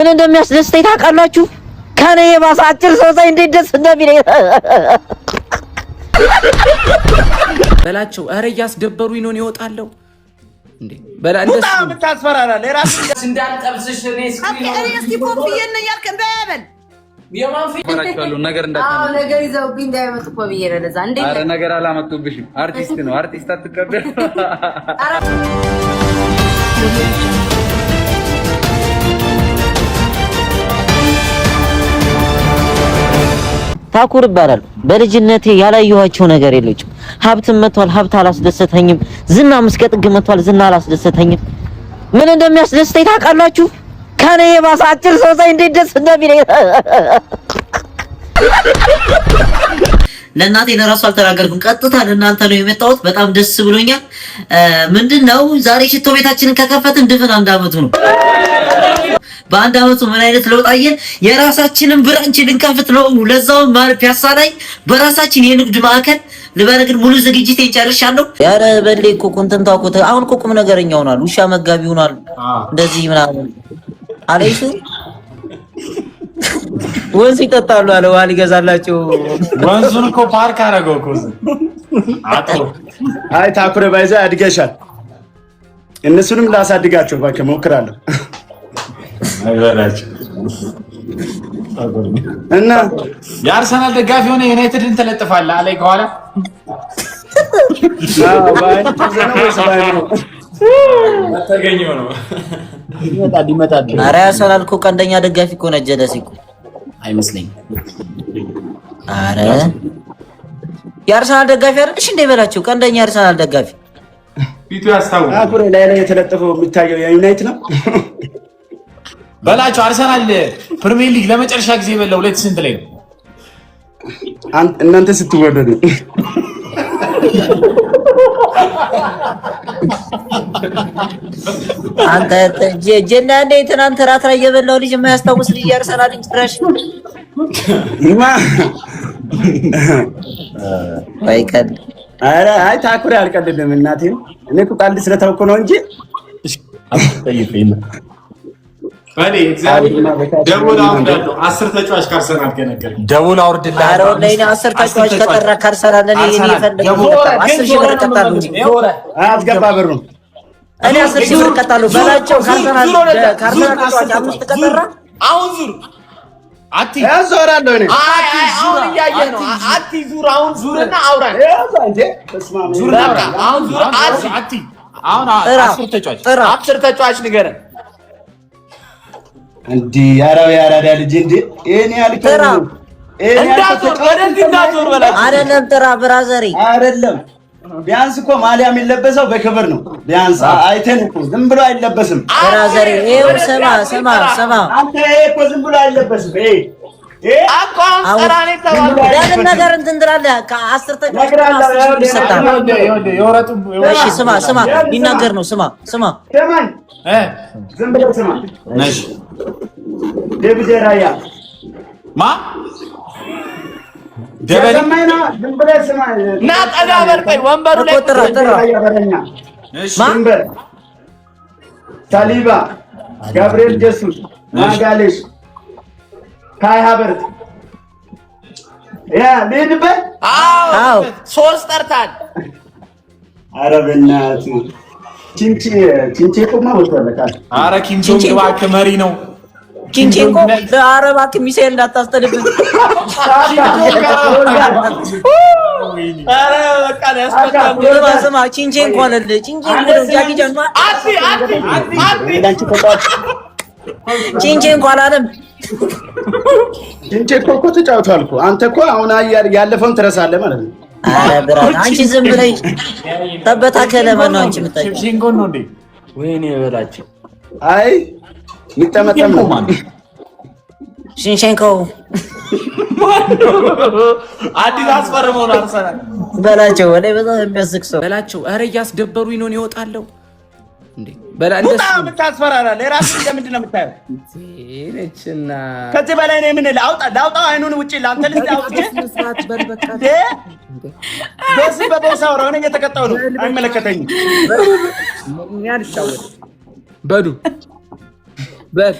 ምን እንደሚያስደስተኝ ታውቃላችሁ? ከኔ የባሰ አጭር ሰው ሳይ እንዴት ደስ እንደሚለኝ በላቸው። ኧረ እያስደበሩኝ ነው እወጣለሁ እንዴ በላ እንደሱ ምታስፈራራ ለራስ እንዳልጠብስሽ እኔ እስኪ ኮፍዬ ነው ያልከበበል ፈራቻለሁ ነገር እንዳታመጡ ነገር ይዘውብኝ እንዳይመጡ እኮ ብዬሽ ነው። ለዛ እንዴ ኧረ ነገር አላመጡብሽም። አርቲስት ነው አርቲስት አትቀበል። ታኩር ይባላል። በልጅነቴ ያላየኋቸው ነገር የለችም። ሀብትም መቷል፣ ሀብት አላስደሰተኝም። ዝና መስቀጥግ መቷል፣ ዝና አላስደሰተኝም። ምን እንደሚያስደስተኝ ታውቃላችሁ? ከኔ የባሰ አጭር ሰው ሳይ እንዴት ደስ እንደሚለኝ ለእናቴ ለራሱ አልተናገርኩም። ቀጥታ ለእናንተ ነው የመጣሁት። በጣም ደስ ብሎኛል። ምንድነው ዛሬ ሽቶ ቤታችንን ከከፈትን ድፍን 1 አመቱ ነው። በ1 አመቱ ምን አይነት ለውጥ አየን? የራሳችንን ብራንች ልንከፍት ነው። ለዛውም ፒያሳ ላይ በራሳችን የንግድ ማዕከል ልበረግን ሙሉ ዝግጅት ጨርሻለሁ። ያረ በሌ እኮ ኮንተንት አውቆት አሁን እኮ ቁም ነገረኛ ሆኗል። ውሻ መጋቢ ሆኗል። እንደዚህ ምናምን አለይሱ ወንዝ ይጠጣሉ አለ ዋል ይገዛላችሁ። ወንዙን እኮ ፓርክ አደረገው እኮ አቶ አይ ታኩረ ባይዛ አድገሻል። እነሱንም ላሳድጋቸው ባከ ሞክራለሁ። አይበላችሁ እና የአርሰናል ደጋፊ ሆነ ዩናይትድን ተለጥፋለህ አለኝ ከኋላ ባይ ተገኘው ነው ይመጣል። ኧረ አርሰናል እኮ ቀንደኛ ደጋፊ እኮ ነው። ጀለሲ እኮ አይመስለኝም። ኧረ የአርሰናል ደጋፊ አይደልሽ እንደ በላቸው። ቀንደኛ የአርሰናል ደጋፊ ፊቱ ያስታውቃል። አኩሬ ላይ የተለጠፈው የሚታየው የዩናይትድ ነው በላቸው። አርሰናል ፕሪሚየር ሊግ ለመጨረሻ ጊዜ በለው 2 ስንት ላይ ነው? እናንተ ስትወደዱ አንተ ጀና እንደ ትናንት ራት ላይ የበላው ልጅ የማያስታውስ ልጅ ያርሰናል እንጂ ድራሽ ይማ ባይቀል አረ አይ ታኩሪ አልቀልድም። እናቴን እኔ እኮ ቃል ስለታውቆ ነው እንጂ ጠይቀኝ ባዲ ኤግዛክት ደውል አውርዳለሁ። 10 ተጫዋች ካርሰናል ከነገር ደውል አውርድልህ። አረ ለኔ 10 ተጫዋች ከቀረ ካርሰናል ለኔ የፈለገው 10 ሺህ ብር ቀጣሉ እንጂ አትገባ ብሩ እኔ 10 ሺህ ብር ቀጣሉ በላቸው። ካርሰናል ተጫዋች 5 ከቀረ አሁን ዙር አቲ ያዞራለሁ እኔ አይ አሁን እያየ ነው። አቲ ዙር አሁን ዙርና አውራን እንዴ ተስማማ ዙር አሁን ዙር አቲ አሁን 10 ተጫዋች ንገረን እንዴ ያራው ያራዳ ልጅ እንዴ እኔ ያልከው እንዳዞር ወደዚህ እንዳዞር በላቸው። አይደለም ጥራ ብራዘሪ አይደለም። ቢያንስ እኮ ማሊያ የሚለበሰው በክብር ነው። ቢያንስ አይተን እኮ ዝም ብሎ አይለበስም ብራዘሪ። ይኸው ስማ አንተ እኮ ዝም ብሎ አይለበስም። አቋም ጠራኔ ተባለ ያንን ነገር እንትን ትላለህ። ከ10 ተጫዋች ይሰጣል። እሺ ስማ ሊናገር ነው። ስማ ሰማኝ ዝም ብለህ ስማ። ነሽ ደብጀ ራያ ማ ደበና ዝም ብለህ ስማ። ና ጠጋ በርቀይ ወንበሩ ላይ ጥራ እሺ ድንበር ሳሊባ ጋብሪኤል ጀሱስ ማጋሌሽ ካይ ሃቨርት ያ ልሂድበት። አዎ 3 ጠርታል። ኧረ በእናትህ ቺንቼ ቆማ ወጥቷል። ኧረ ኪንቾ እባክህ መሪ ነው። ቺንቼንኮ ኧረ እባክህ ሚሳኤል እንዳታስጠልብን። ኧረ በቃ ያስፈታል። ስማ ቺንቼንኮ አይደል ቺንቼንኮ ነው። ጃኪ ጃን አቲ ቺንቼንኮ አላለም። ቺንቼ እኮ ተጫውቷል እኮ። አንተ እኮ አሁን ያለፈውን ትረሳለህ ማለት ነው። አረ ብራዝ አንቺ ዝም ብለሽ ተበታከለ ማን ነው አንቺ የምታይ ቺንቼንኮ ነው እንዴ? ወይኔ በላቸው። አይ ሚጠመጠም ነው ቺንቼንኮ አዲስ አስፈርመው ነው አርሰናል በላቸው። ወደ በጣም የሚያስቅሰው በላቸው። ኧረ እያስደበሩኝ ነው እወጣለሁ እንዴ በላ እንደሱ በጣም ታስፈራራ። ለራስህ ለምንድን ነው የምታየው? እቺና ከዚህ በላይ ነው ምን ላውጣው አይኑን ውጪ ላንተ ልጅ አውጪ መስራት በል በቃ በዚህ በቦሳ ወራውን እየተቀጣው ነው። አይመለከተኝም። ምን ያልሻወል በዱ በል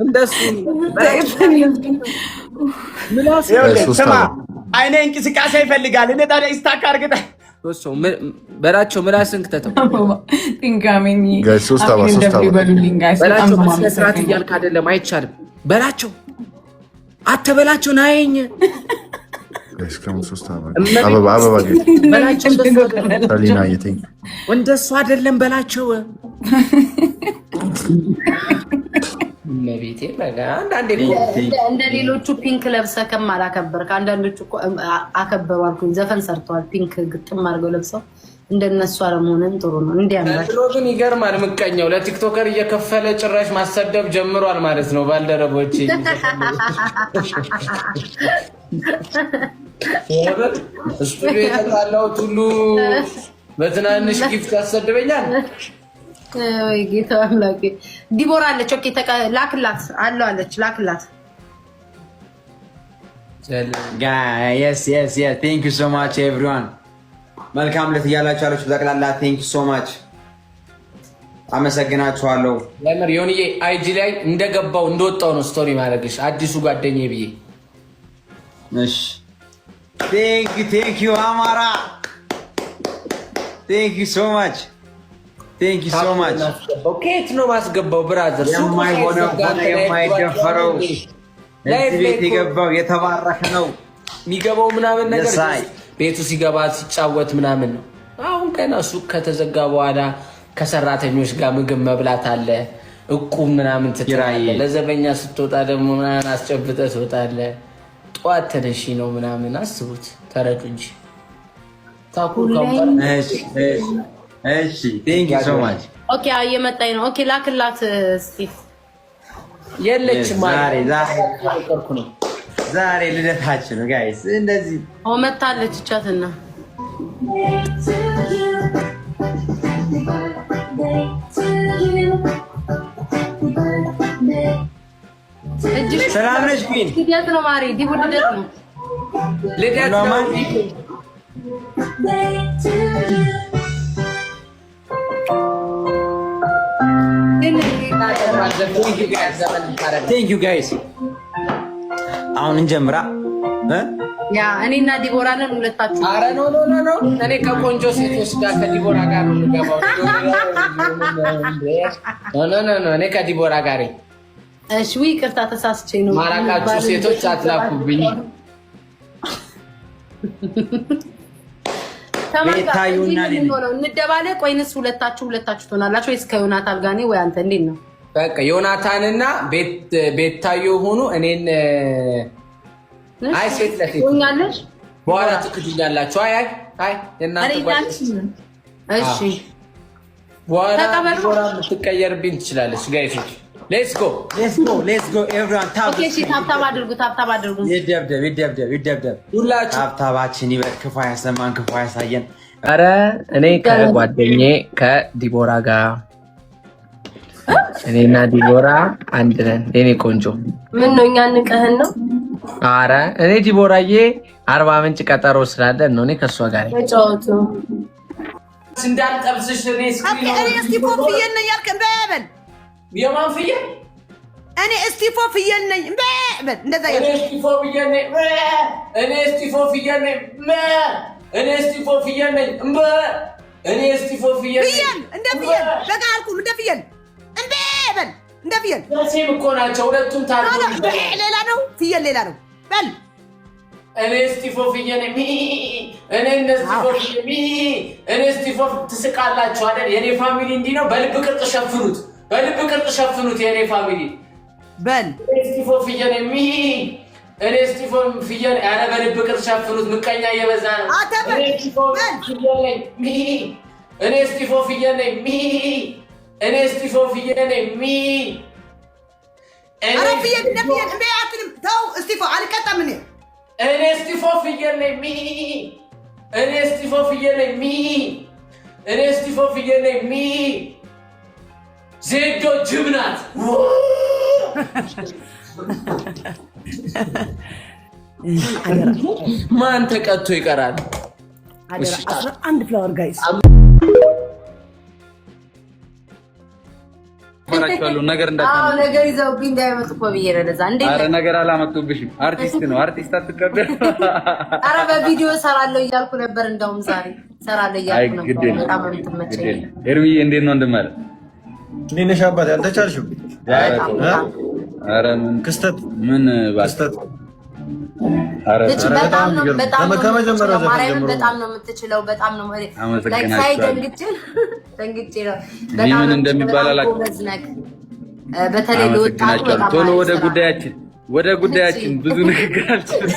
እንደሱ ስማ አይኔ እንቅስቃሴ ይፈልጋል። እኔ ታዲያ ይስታካ አርግታ በላቸው ምላስን ክተተው ስራት እያልክ አይደለም፣ አይቻልም። በላቸው አተበላቸው ናየኝ እንደሱ አይደለም በላቸው። እንደ ሌሎቹ ፒንክ ለብሰህ ከማላከበር ከአንዳንዶቹ አከበሩ አልኩኝ። ዘፈን ሰርተዋል ፒንክ ግጥም አድርገው ለብሰው እንደነሱ አለመሆንም ጥሩ ነው። እንዲያምራል ግን ይገርማል። ምቀኛው ለቲክቶከር እየከፈለ ጭራሽ ማሰደብ ጀምሯል ማለት ነው። ባልደረቦቼ ስቱዲዮ የተጣላሁት ሁሉ በትናንሽ ጊፍት ያሰድበኛል። ወይ ጌታ አምላኬ። ዲቦራ አለች። ኦኬ ላክላት አለው አለች። ላክላት yes thank you so much everyone መልካም ለት ያላችሁ አለች በጠቅላላ thank you so much አመሰግናችኋለሁ። ለምር ዮኒዬ አይጂ ላይ እንደገባው እንደወጣው ነው ስቶሪ ማድረግሽ አዲሱ ጓደኛዬ ብዬ እሺ thank you አማራ thank you so much ኦኬት ነው ማስገባው ብራዘር የማይሆነው የማይደፈረው እዚህ ቤት የገባው የተባረከ ነው የሚገባው ምናምን ነገር ቤቱ ሲገባ ሲጫወት ምናምን ነው። አሁን ገና ሱቅ ከተዘጋ በኋላ ከሰራተኞች ጋር ምግብ መብላት አለ፣ እቁብ ምናምን ትጥራለህ። ለዘበኛ ስትወጣ ደግሞ ምናምን አስጨብጠህ ትወጣለህ። ጠዋት ተነሺ ነው ምናምን አስቡት። ተረዱ እንጂ ታኩል ካምፓር እሺ thank you so much ኦኬ እየመጣኝ ነው። ኦኬ ላክላት ስቲቭ የለችም ማለት ዛሬ ልደታችን ነው ጋይስ። እንደዚህ መታለች ቻትና ሰላም ነሽ ቢን? ልደት ነው ማሪ ዲቡ ልደት ነው። ልደት ነው Thank you guys አሁን እንጀምራ ያ እኔና ዲቦራ ነን ሁለታችሁ። አረ ኖ እኔ ከቆንጆ ሴቶች ጋር ከዲቦራ ጋር ነው የምገባው። ኖ እኔ ከዲቦራ ጋር እሺ ወይ ይቅርታ ተሳስቼ ነው። ማራቃችሁ ሴቶች አትላኩብኝ። ቤታዩና ነኝ ነው እንደባለቅ ወይንስ ሁለታችሁ ትሆናላችሁ ወይስ ከዮናታን ጋር ነው ወይ አንተ እንዴት ነው? በቃ ዮናታንና ቤታዩ ሆኑ። እኔን አይ ሴት ለሴት ሆኛለሽ በኋላ ትክክኛላችሁ። አይ እናንተ ጓደኞች እሺ በኋላ ዲቦራ የምትቀየርብኝ ትችላለች። ጋይሶች ሌትስ ጎ ኤቭሪዋን ታፕ አድርጉ ይደብደብ ሁላችሁ ታፕታባችን ይበል። ክፉ ያሰማን ክፉ ያሳየን። ኧረ እኔ ከጓደኛዬ ከዲቦራ ጋር እኔና ዲቦራ አንድ ነን። የኔ ቆንጆ ምን ነው እኛ ንቀህን ነው? ኧረ እኔ ዲቦራዬ አርባ ምንጭ ቀጠሮ ስላለን ነው እኔ ከሷ ጋር ተጫወቱ እንዳልጠብስሽ እኔ እስቲፎ ፍየል ነኝ ያልክ በበል የማን ፍየል? እኔ እስቲፎ ፍየል ነኝ በበል እንደዛ ያልክ እኔ እስቲፎ ፍየል ነኝ እኔ እስቲፎ ፍየል ነኝ እኔ እስቲፎ ፍየል ነኝ እኔ እስቲፎ ፍየል እንደ ፍየል በቃ አልኩህ እንደ ፍየል በል እንደ ፍየል ሴም እኮ ናቸው ሁለቱም ታዲያ ሌላ ነው ፍየል ሌላ ነው በል እኔ እስቲፎ ፍየል ነኝ እኔ እስቲፎ ፍየል እኔ እስቲፎ ትስቃላችሁ አይደል? የኔ ፋሚሊ እንዲህ ነው። በልብ ቅርጽ ሸፍኑት የኔ ፋሚሊ በል እስቲፎ ፍየል ነኝ እኔ እስቲፎ ፍየል ኧረ በልብ ቅርጽ ሸፍኑት። ምቀኛ እየበዛ ነው። እኔ እስቲፎ ፍየል ነኝ እኔ እስቲፎ ፍየል ነኝ እኔ እስቲፎ ፍየል ነኝ ኧረ ፍየል እንደ ፍየል እንደ አትልም ተው እስቲፎ አልቀጣም እኔ እስቲፎ ፍየል ነኝ እኔ እስቲፎ ፍየል ነኝ እኔ እስቲፎ ፍየል ነኝ ዜዶ ጅብ ናት። ማን ተቀጥቶ ይቀራል? አንድ ፍላወር ጋይስ ይፈራችኋል ነገር እንዳታመጡ። አዎ ነገር ይዘውብኝ እንዳይመጡ እኮ ብዬሽ ነው ለዛ። እንዴ ኧረ ነገር አላመጡብሽም። አርቲስት ነው አርቲስት አትቀበል። ኧረ በቪዲዮ እሰራለሁ እያልኩ ነበር። እንደውም ዛሬ እሰራለሁ እያልኩ ነበር። በጣም የምትመቸኝ ኤርሚዬ እንዴት ነው እንደማለ እንዴት ነሽ አባቴ? አልተቻልሽም? ኧረ ምን ክስተት ምን ባስተት በጣም ነው በጣም ነው የምትችለው። በጣም ነው ላይ ሳይ ደንግጬ ነው። በጣም ምን እንደሚባል አላውቅም። በተለይ ለወጣቱ በጣም ቶሎ ወደ ጉዳያችን ብዙ ንግግር አልችልም።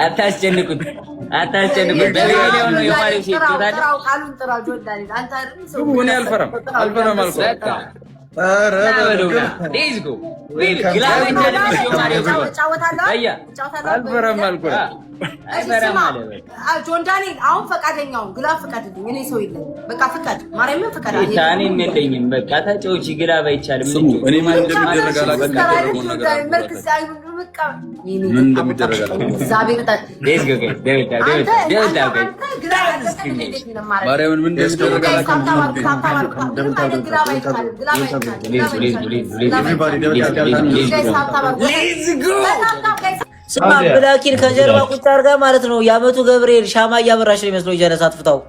አታስጨንቁት። በሌላው ነው የማሪው ሴት ይላል። ቃሉን ጥራው ጆርዳን አንተ አይደል ሰው ምን አልፈራም አልኩ። ኧረ ሌትስ ጎ ሪል ግላባይታ ለምሽ የማሪው ጫወታለሁ አልፈራም አልኩ። አይፈራም አለ ጆን ዳንኤል አሁን ፈቃደኛውን ግላብ ፍቃድልኝ። እኔ ሰው የለኝም በቃ ፍቃድ ማርያምን ፍቃድ አለ። እኔም የለኝም በቃ ተጫውቺ ግላብ አይቻልም። እኔ ምን እንደሚደረግ አላውቅም። ምን እንደሚደረግ አላውቅም። ሌትስ ጎ ደውታ ማርያምን ምን እንደሚደረግ ስማ ብላኪን ከጀርባ ቁጭ አድርጋ ማለት ነው። የአመቱ ገብርኤል ሻማ እያበራሽ ነው የሚመስለው። ጀለስ አጥፍታው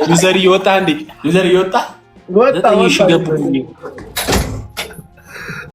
ዩዘር እየወጣ